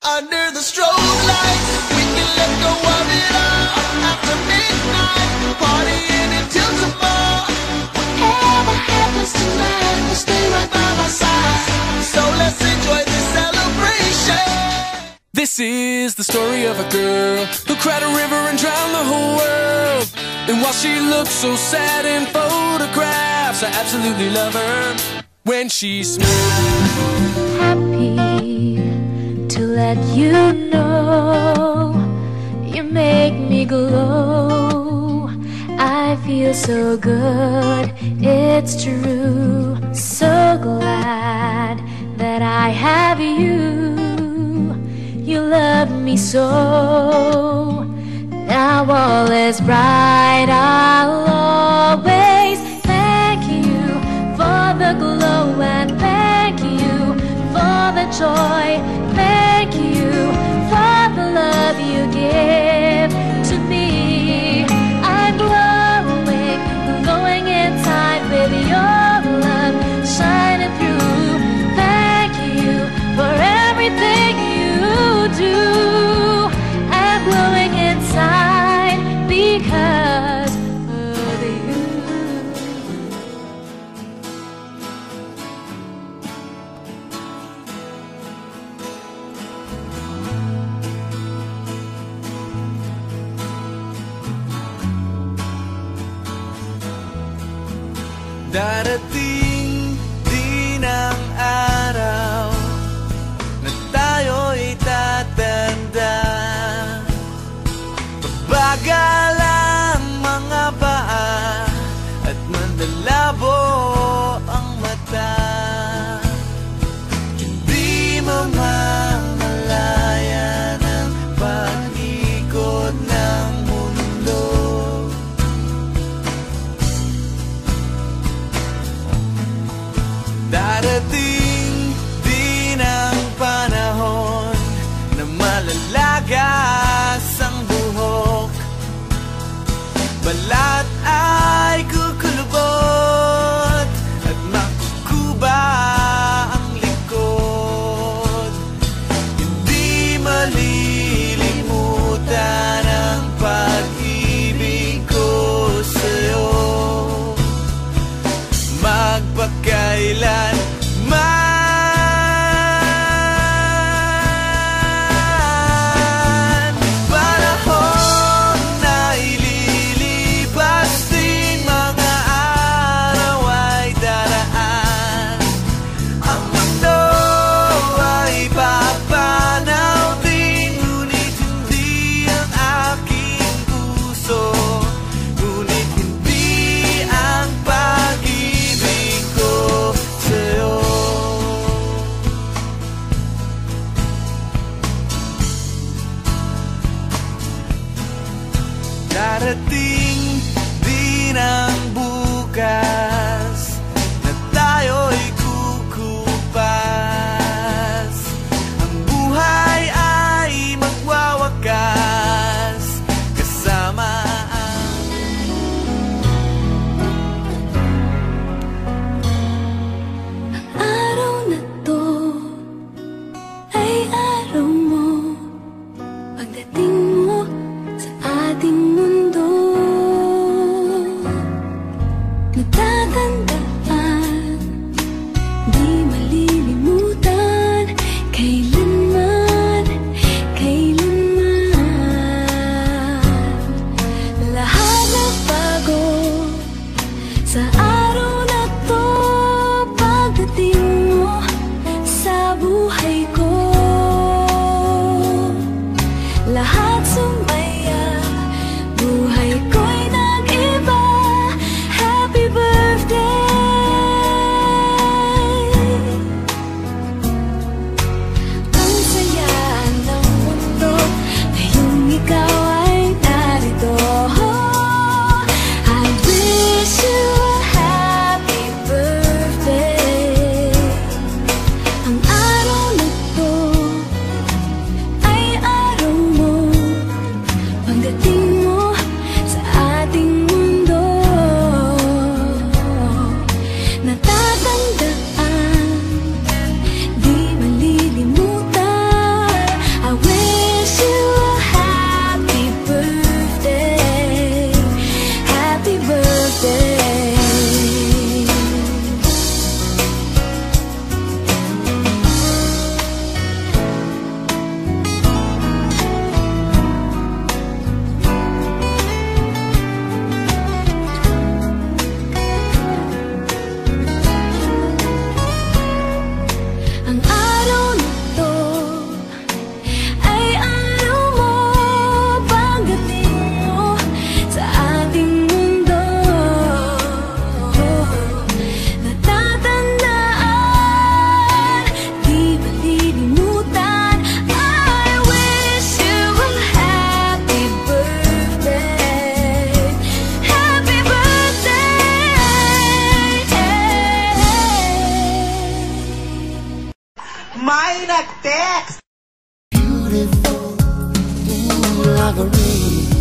Under the strobe lights, we can let go of it all. After midnight, partying until tomorrow. Whatever happens tonight, will stay right by my side. So let's enjoy this celebration. This is the story of a girl who cried a river and drowned the whole world. And while she looks so sad in photographs, I absolutely love her when she smiles. Happy to let you know you make me glow. I feel so good, it's true. So glad that I have you. You love me so. Now all is bright, I'll always thank you for the glow and thank you for the joy. Thank you for the love you give to me. I'm glowing, glowing inside with your love shining through. Thank you for everything you do. I'm glowing inside because of you. Darating din ang araw na tayo'y tatanda. Bagal ang mga paa at mandalabo ang mata. Hindi mamamalayan ang pag-ikot ng mundo. Darating din ang panahon na malalagas ang buhok. Balat ay kukulubot at makukuba ang likod. Hindi malilimutan ang pag-ibig ko sa'yo. Magpakailan darating din ang bukas na tayo'y kukupas. Ang buhay ay magwawakas kasama ang Araw na to ay araw mo. Pagdating mo sa ating mundo, Marguerite.